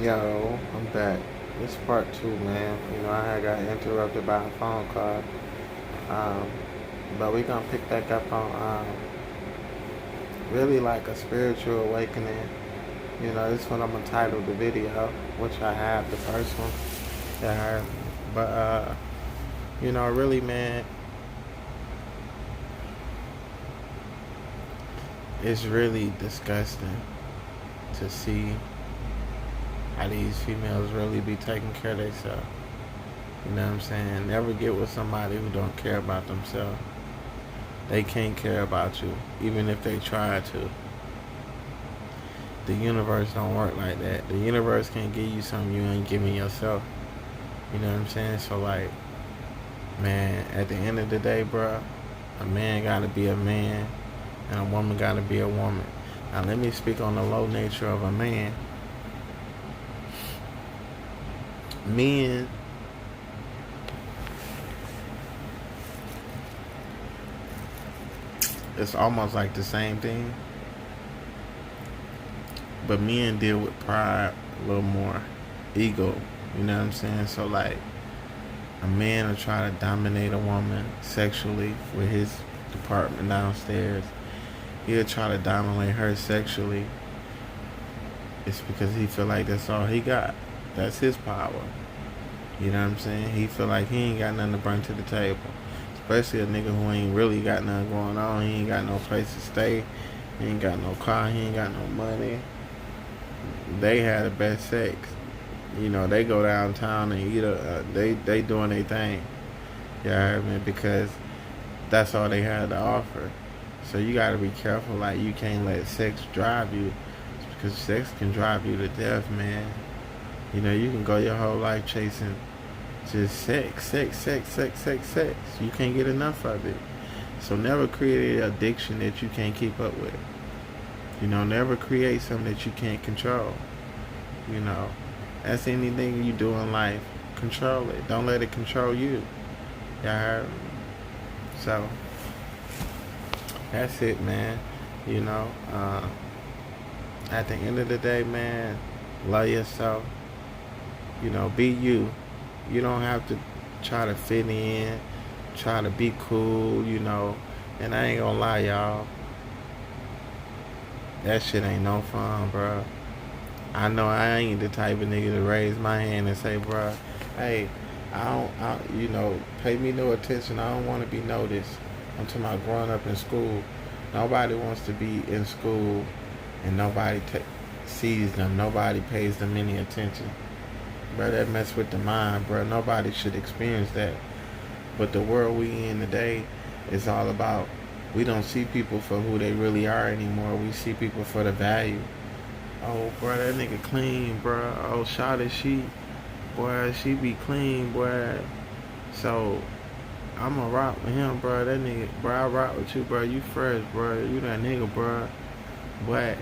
Yo, I'm back. This part two, man. I had got interrupted by a phone call. Um, but we gonna pick back up on really like a spiritual awakening. This one I'm gonna title the video, which I have the first one. Yeah, but really, man, it's really disgusting to see how these females really be taking care of themselves. You know what I'm saying? Never get with somebody who don't care about themselves. They can't care about you, even if they try to. The universe don't work like that. The universe can't give you something you ain't giving yourself. You know what I'm saying? So like, man, at the end of the day, bro, a man gotta be a man, and a woman gotta be a woman. Now let me speak on the low nature of a man. Men, it's almost like the same thing, but men deal with pride a little more, ego. You know what I'm saying? So like, a man will try to dominate a woman sexually with his department downstairs. He'll try to dominate her sexually. It's because he feel like that's all he got. That's his power. You know what I'm saying? He feel like he ain't got nothing to bring to the table. Especially a nigga who ain't really got nothing going on. He ain't got no place to stay. He ain't got no car. He ain't got no money. They had the best sex. They go downtown and eat. They doing their thing. Yeah, I mean, because that's all they had to offer. So you gotta be careful. Like, you can't let sex drive you, because sex can drive you to death, man. You can go your whole life chasing just sex, sex, sex, sex, sex, sex. You can't get enough of it. So never create an addiction that you can't keep up with. Never create something that you can't control. That's anything you do in life. Control it. Don't let it control you. Y'all heard me? So that's it, man. At the end of the day, man, love yourself. Be you. You don't have to try to fit in, try to be cool, And I ain't gonna lie, y'all. That shit ain't no fun, bro. I know I ain't the type of nigga to raise my hand and say, bro, hey, pay me no attention. I don't want to be noticed. I'm talking about growing up in school. Nobody wants to be in school and nobody sees them. Nobody pays them any attention. Bro, that mess with the mind, bro. Nobody should experience that. But the world we in today is all about, we don't see people for who they really are anymore. We see people for the value. Oh, bro, that nigga clean, bro. Oh, shawty, she be clean, boy. So, I'ma rock with him, bro. That nigga, bro, I rock with you, bro. You fresh, bro. You that nigga, bro. But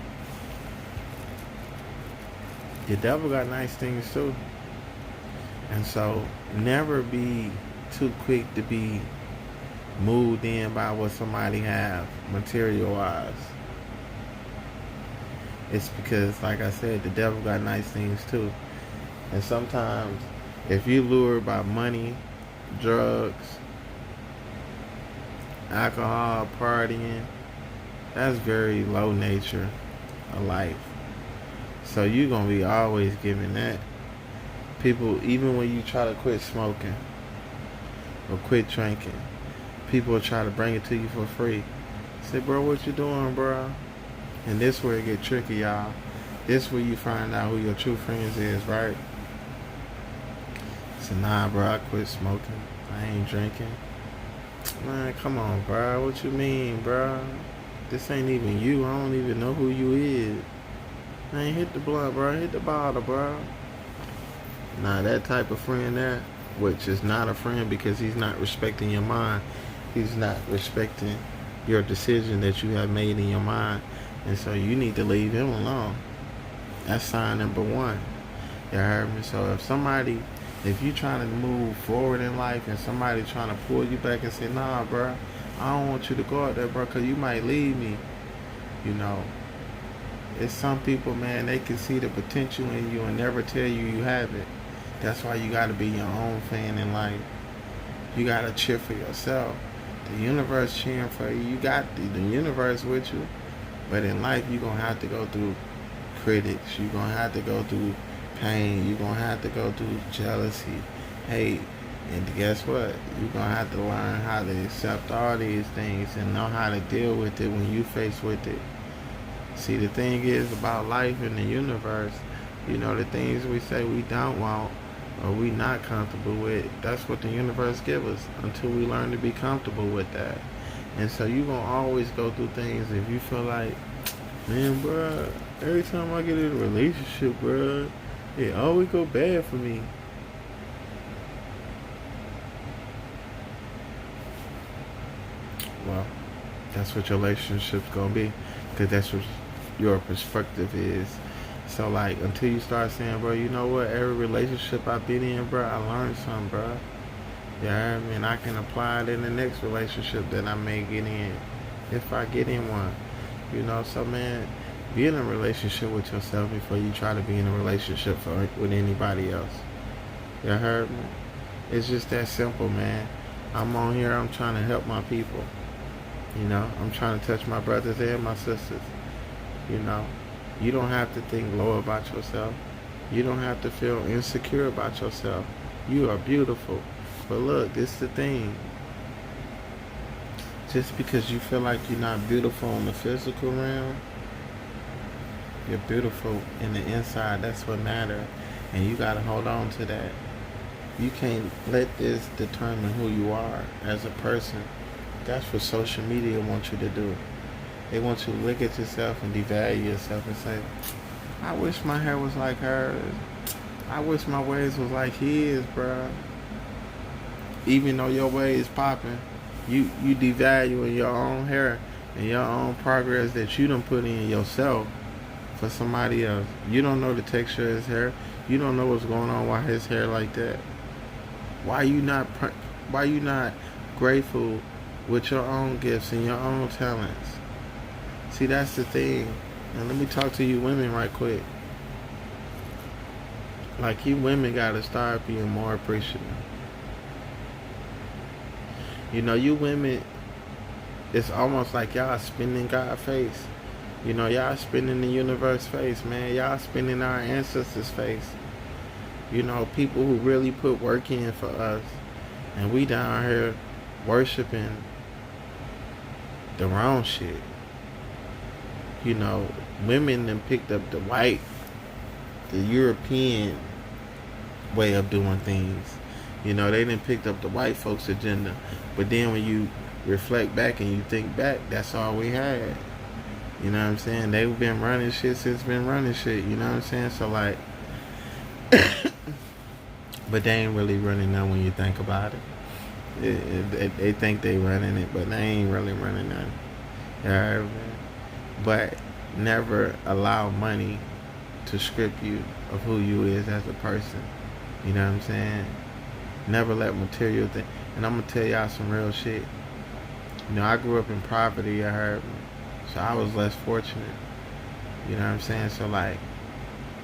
the devil got nice things too. And so, never be too quick to be moved in by what somebody have, material-wise. It's because, like I said, the devil got nice things too. And sometimes, if you lured by money, drugs, alcohol, partying, that's very low nature of life. So you're going to be always giving that. People, even when you try to quit smoking or quit drinking, people will try to bring it to you for free. Say, bro, what you doing, bro? And this where it get tricky, y'all. This where you find out who your true friends is, right? So, nah, bro, I quit smoking. I ain't drinking. Man, come on, bro. What you mean, bro? This ain't even you. I don't even know who you is. Man, hit the blunt, bro. Hit the bottle, bro. Nah, that type of friend there, which is not a friend because he's not respecting your mind. He's not respecting your decision that you have made in your mind. And so you need to leave him alone. That's sign number one. You heard me? So if you trying to move forward in life and somebody trying to pull you back and say, nah, bro, I don't want you to go out there, bro, because you might leave me, It's some people, man, they can see the potential in you and never tell you you have it. That's why you gotta be your own fan in life. You gotta cheer for yourself. The universe cheering for you. You got the universe with you. But in life, you're gonna have to go through critics. You're gonna have to go through pain. You're gonna have to go through jealousy, hate. And guess what? You're gonna have to learn how to accept all these things and know how to deal with it when you face with it. See, the thing is about life in the universe, the things we say we don't want or we not comfortable with, that's what the universe give us until we learn to be comfortable with that. And so you gonna always go through things if you feel like, man, bruh, every time I get in a relationship, bruh, it always go bad for me. Well, that's what your relationship's gonna be, because that's what your perspective is. So like, until you start saying, bro, you know what? Every relationship I've been in, bro, I learned something, bro. Yeah, I mean, I can apply it in the next relationship that I may get in, if I get in one. So man, be in a relationship with yourself before you try to be in a relationship with anybody else. You heard me? It's just that simple, man. I'm on here, I'm trying to help my people. I'm trying to touch my brothers and my sisters. You don't have to think low about yourself. You don't have to feel insecure about yourself. You are beautiful. But look, this is the thing. Just because you feel like you're not beautiful in the physical realm, you're beautiful in the inside. That's what matters. And you got to hold on to that. You can't let this determine who you are as a person. That's what social media wants you to do. They want you to look at yourself and devalue yourself and say, I wish my hair was like hers. I wish my waves was like his, bruh. Even though your waves popping, you devaluing your own hair and your own progress that you done put in yourself for somebody else. You don't know the texture of his hair. You don't know what's going on with his hair like that. Why you not grateful with your own gifts and your own talents? See, that's the thing. And let me talk to you women right quick. Like, you women gotta start being more appreciative. You women, it's almost like y'all spinning God's face. Y'all spinning the universe face, man. Y'all spinning our ancestors' face. People who really put work in for us. And we down here worshiping the wrong shit. Women then picked up the European way of doing things. They done picked up the white folks' agenda. But then when you reflect back and you think back, that's all we had. You know what I'm saying? They've been running shit since been running shit. You know what I'm saying? So like, but they ain't really running none when you think about it. They think they running it, but they ain't really running none. You heard me? But never allow money to script you of who you is as a person. You know what I'm saying? Never let material thing. And I'm gonna tell y'all some real shit. I grew up in poverty, you heard me. So I was less fortunate. You know what I'm saying? So like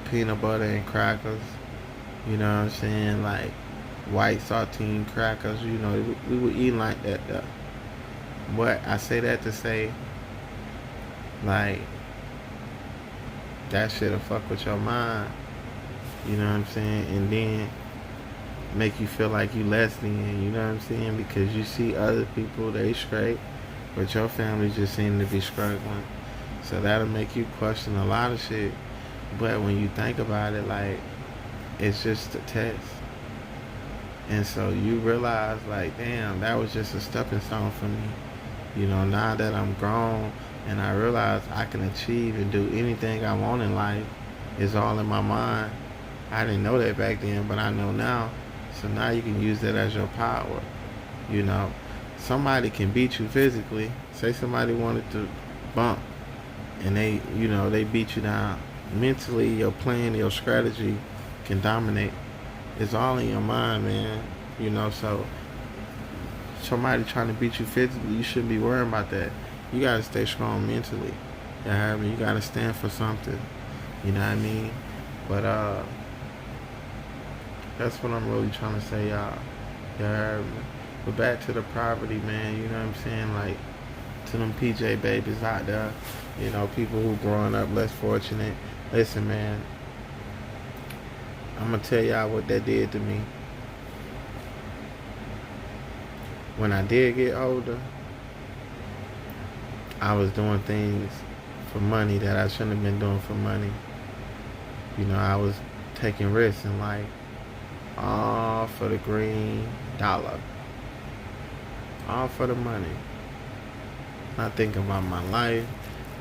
peanut butter and crackers, you know what I'm saying? Like white saltine crackers, we were eating like that though. But I say that to say, like, that shit'll fuck with your mind. You know what I'm saying? And then make you feel like you less than, you know what I'm saying? Because you see other people, they straight, but your family just seem to be struggling. So that'll make you question a lot of shit. But when you think about it, like, it's just a test. And so you realize, like, damn, that was just a stepping stone for me. Now that I'm grown and I realize I can achieve and do anything I want in life, it's all in my mind. I didn't know that back then, but I know now. So now you can use that as your power. Somebody can beat you physically. Say somebody wanted to bump and they beat you down. Mentally, your plan, your strategy can dominate. It's all in your mind, man. So somebody trying to beat you physically, you shouldn't be worrying about that. You gotta stay strong mentally. You heard me? You gotta stand for something. You know what I mean? But that's what I'm really trying to say, y'all. You heard me? But back to the poverty, man. You know what I'm saying? Like, to them PJ babies out there, you know, people who growing up less fortunate. Listen, man, I'm gonna tell y'all what that did to me. When I did get older, I was doing things for money that I shouldn't have been doing for money. You know, I was taking risks in life, all for the green dollar, all for the money. Not thinking about my life,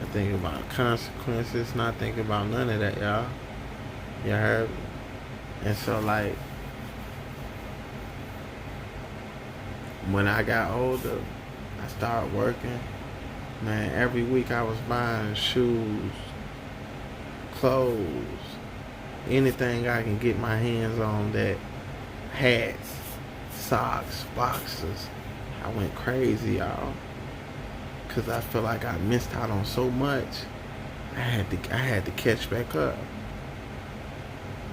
not thinking about consequences, not thinking about none of that, y'all. You heard me? And so, like, when I got older, I started working. Man, every week I was buying shoes, clothes, anything I can get my hands on, that hats, socks, boxes. I went crazy, y'all, because I feel like I missed out on so much. I had to catch back up.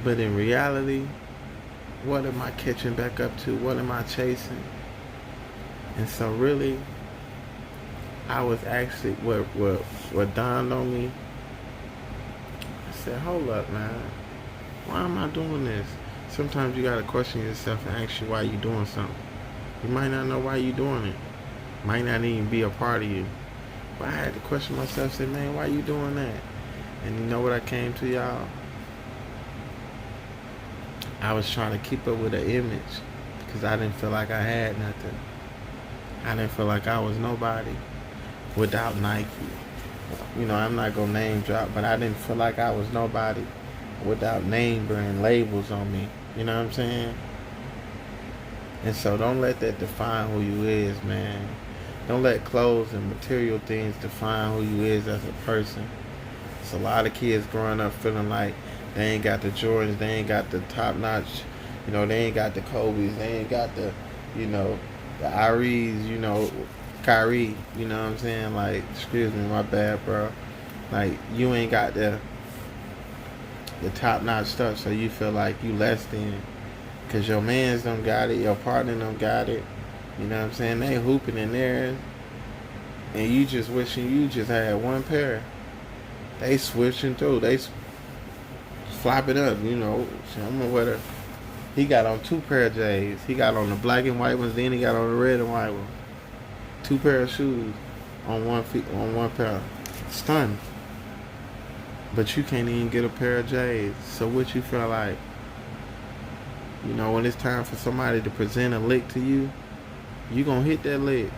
But in reality, what am I catching back up to? What am I chasing? And so really, I was actually, what dawned on me, I said, hold up, man. Why am I doing this? Sometimes you gotta question yourself and ask you why you doing something. You might not know why you doing it. Might not even be a part of you. But I had to question myself, say, man, why you doing that? And you know what I came to, y'all? I was trying to keep up with an image because I didn't feel like I had nothing. I didn't feel like I was nobody without Nike. You know, I'm not gonna name drop, but I didn't feel like I was nobody without name brand labels on me. You know what I'm saying? And so don't let that define who you is, man. Don't let clothes and material things define who you is as a person. It's a lot of kids growing up feeling like they ain't got the Jordans, they ain't got the top notch, you know, they ain't got the Kobe's, they ain't got the, you know, the Iries, you know, Kyrie, you know what I'm saying? Like, excuse me, my bad, bro. Like, you ain't got the top notch stuff, so you feel like you less than. Cause your mans don't got it, your partner don't got it. You know what I'm saying? They hooping in there, and you just wishing you just had one pair. They switching through, they flop it up, you know. I'm gonna wear the. He got on 2 pair of J's. He got on the black and white ones, then he got on the red and white ones. 2 pair of shoes on one pair. Stunning. But you can't even get a pair of J's. So what you feel like? You know, when it's time for somebody to present a lick to you, you gonna hit that lick.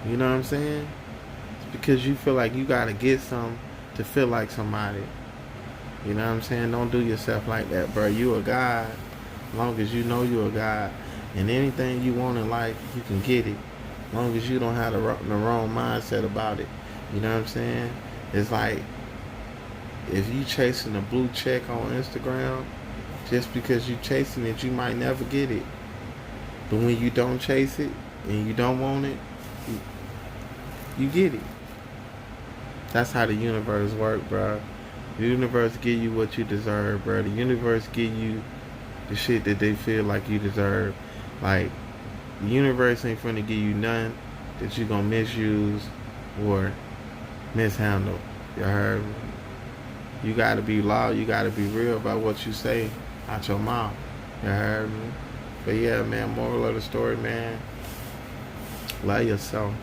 You know what I'm saying? It's because you feel like you gotta get some to feel like somebody. You know what I'm saying? Don't do yourself like that, bro. You a God. As long as you know you a God. And anything you want in life, you can get it. As long as you don't have the wrong mindset about it. You know what I'm saying? It's like, if you chasing a blue check on Instagram, just because you chasing it, you might never get it. But when you don't chase it and you don't want it, you get it. That's how the universe works, bro. The universe give you what you deserve, bro. The universe give you the shit that they feel like you deserve. Like, the universe ain't finna give you none that you gonna misuse or mishandle. You heard me? You gotta be loud. You gotta be real about what you say out your mouth. You heard me? But yeah, man, moral of the story, man, love yourself.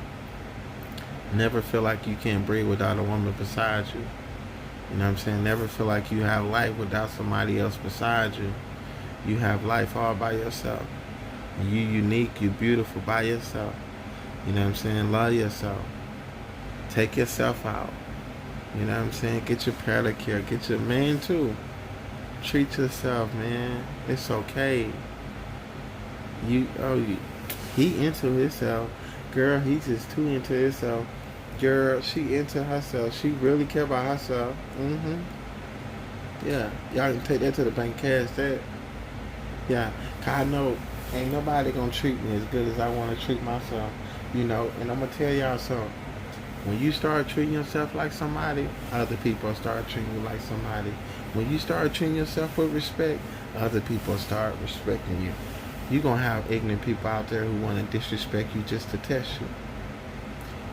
Never feel like you can't breathe without a woman beside you. You know what I'm saying? Never feel like you have life without somebody else beside you. You have life all by yourself. And you unique, you beautiful by yourself. You know what I'm saying? Love yourself. Take yourself out. You know what I'm saying? Get your pedicure. Get your man too. Treat yourself, man. It's okay. He into himself. Girl, he's just too into himself. Girl, she into herself. She really care about herself. Yeah, y'all can take that to the bank, cash that. Yeah, 'cause I know ain't nobody gonna treat me as good as I want to treat myself. You know, and I'm gonna tell y'all something. When you start treating yourself like somebody, other people start treating you like somebody. When you start treating yourself with respect, other people start respecting you. You're going to have ignorant people out there who want to disrespect you just to test you.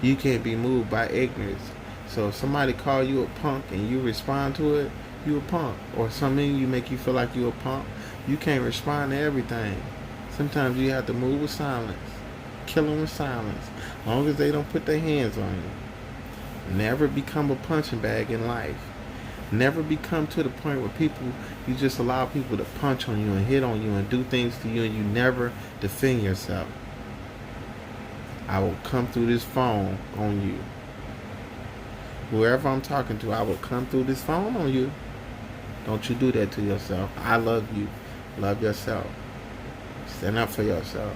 You can't be moved by ignorance. So if somebody call you a punk and you respond to it, you a punk. Or something you make you feel like you a punk, you can't respond to everything. Sometimes you have to move with silence. Kill them with silence. As long as they don't put their hands on you. Never become a punching bag in life. Never become to the point where you just allow people to punch on you and hit on you and do things to you and you never defend yourself. I will come through this phone on you. Whoever I'm talking to, I will come through this phone on you. Don't you do that to yourself. I love you. Love yourself. Stand up for yourself.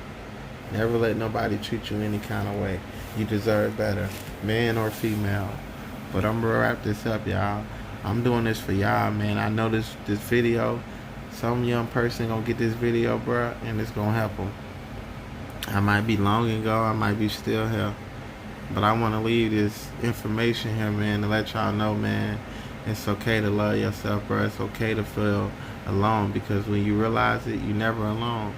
Never let nobody treat you any kind of way. You deserve better, man or female. But I'm gonna wrap this up, y'all. I'm doing this for y'all, man. I know this video, some young person gonna get this video, bro, and it's gonna help them. I might be long ago, I might be still here, but I want to leave this information here, man, to let y'all know, man, it's okay to love yourself, bro. It's okay to feel alone, because when you realize it, you're never alone.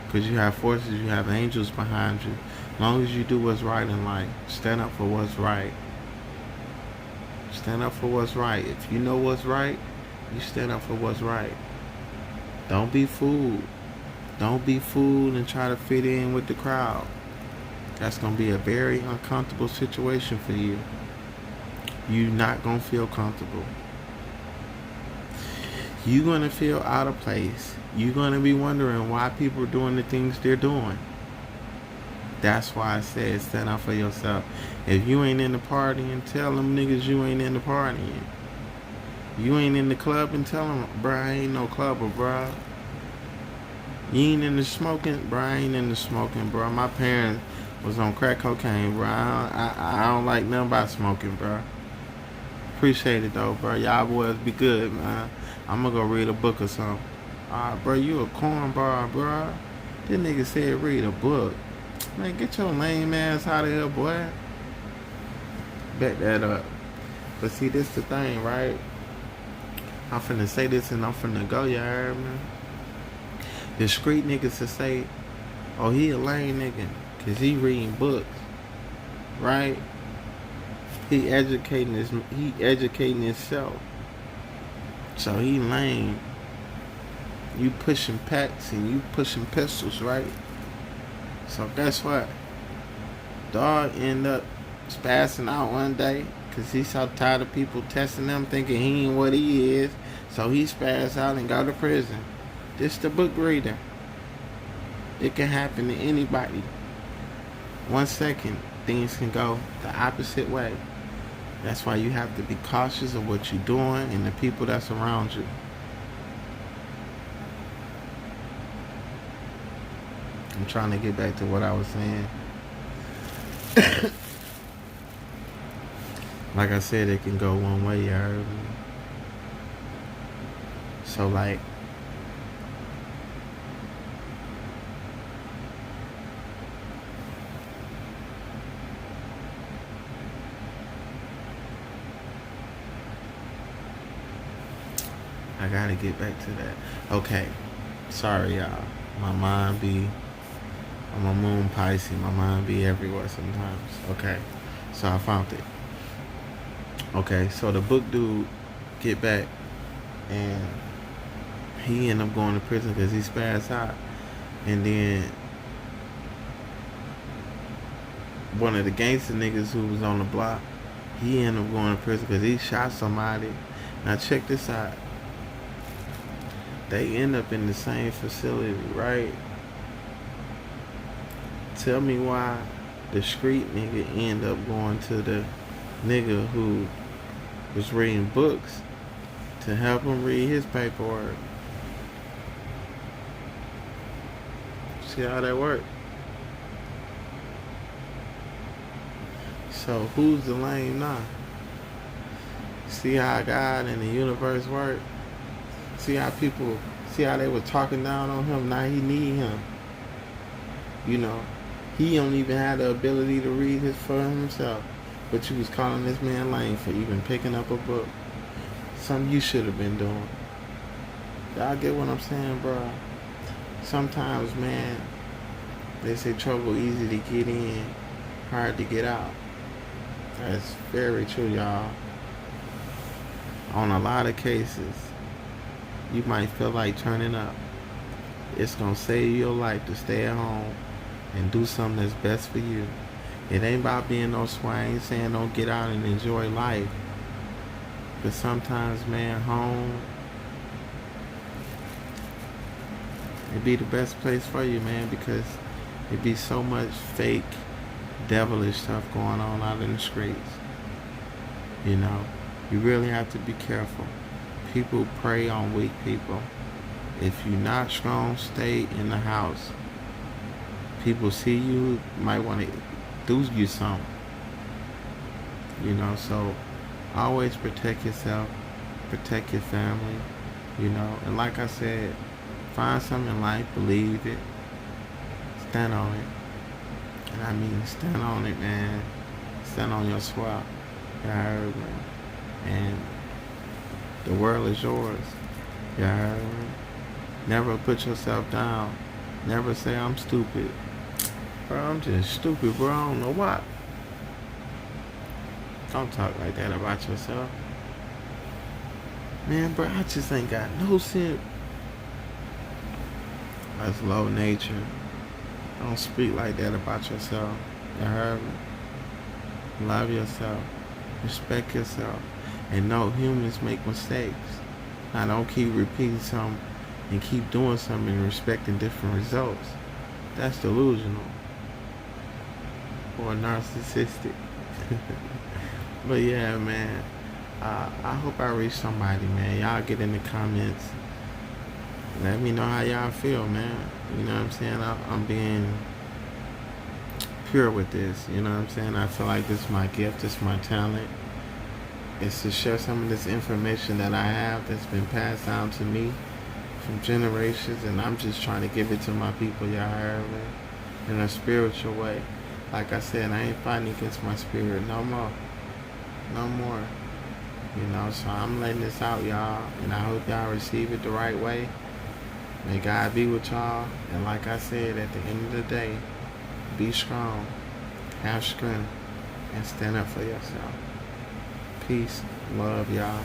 Because you have forces, you have angels behind you. As long as you do what's right in life, stand up for what's right. Stand up for what's right. If you know what's right, you stand up for what's right. Don't be fooled. Don't be fooled and try to fit in with the crowd. That's going to be a very uncomfortable situation for you. You're not going to feel comfortable. You're going to feel out of place. You're going to be wondering why people are doing the things they're doing. That's why I said stand up for yourself. If you ain't in the partying, tell them niggas you ain't in the partying. You ain't in the club and tell them, bruh, I ain't no clubber, bruh. You ain't in the smoking, bruh, I ain't in the smoking, bruh. My parents was on crack cocaine, bruh. I don't like nothing about smoking, bruh. Appreciate it though, bruh. Y'all boys be good, man. I'm gonna go read a book or something. Alright, bruh, you a cornball, bruh. This nigga said read a book. Man, get your lame ass out of here, boy. Bet that up. But see, this the thing, right? I'm finna say this and I'm finna go, you heard me? The street niggas to say, oh, he a lame nigga, cause he reading books, right? He educating himself. So he lame. You pushing packs and you pushing pistols, right? So guess what? Dog end up spazzing out one day because he's so tired of people testing him, thinking he ain't what he is. So he spazzed out and go to prison. This the book reader. It can happen to anybody. 1 second, things can go the opposite way. That's why you have to be cautious of what you're doing and the people that's around you. I'm trying to get back to what I was saying. Like I said, it can go one way, you heard me? So like, I gotta get back to that. Okay, sorry y'all. My mind be, I'm a moon Pisces. My mind be everywhere sometimes. Okay, so I found it. Okay, so the book dude get back and he ended up going to prison because he spazzed out. And then one of the gangster niggas who was on the block, he ended up going to prison because he shot somebody. Now check this out. They end up in the same facility, right? Tell me why the street nigga end up going to the nigga who was reading books to help him read his paperwork. See how that works? So who's the lame now? See how God and the universe work? See how they were talking down on him, now he need him. You know, he don't even have the ability to read his for himself. But you was calling this man lame for even picking up a book. Something you should have been doing. Y'all get what I'm saying, bro? Sometimes, man, they say trouble easy to get in, hard to get out. That's very true, y'all. On a lot of cases, you might feel like turning up. It's gonna save your life to stay at home and do something that's best for you. It ain't about being no swine. I ain't saying don't get out and enjoy life. But sometimes, man, home, it be the best place for you, man, because it be so much fake, devilish stuff going on out in the streets. You know, you really have to be careful. People prey on weak people. If you're not strong, stay in the house. People see you, might want to do you something. You know, so always protect yourself, protect your family, you know. And like I said, find something in life, believe it, stand on it. And I mean, stand on it, man. Stand on your swap. You heard me? And the world is yours. You heard me? Never put yourself down. Never say I'm stupid. Bro, I'm just stupid, bro. I don't know what. Don't talk like that about yourself. Man, bro, I just ain't got no sense. That's low nature. Don't speak like that about yourself. You heard me? Love yourself. Respect yourself. And know humans make mistakes. Now don't keep repeating something and keep doing something and expecting different results. That's delusional. Or narcissistic. But yeah, man. I hope I reach somebody, man. Y'all get in the comments. Let me know how y'all feel, man. You know what I'm saying? I'm being pure with this. You know what I'm saying? I feel like this is my gift. This is my talent. It's to share some of this information that I have that's been passed down to me from generations, and I'm just trying to give it to my people, y'all heard me? In a spiritual way. Like I said, I ain't fighting against my spirit no more. No more. You know, so I'm letting this out, y'all, and I hope y'all receive it the right way. May God be with y'all, and like I said, at the end of the day, be strong, have strength, and stand up for yourself. Peace, love, y'all.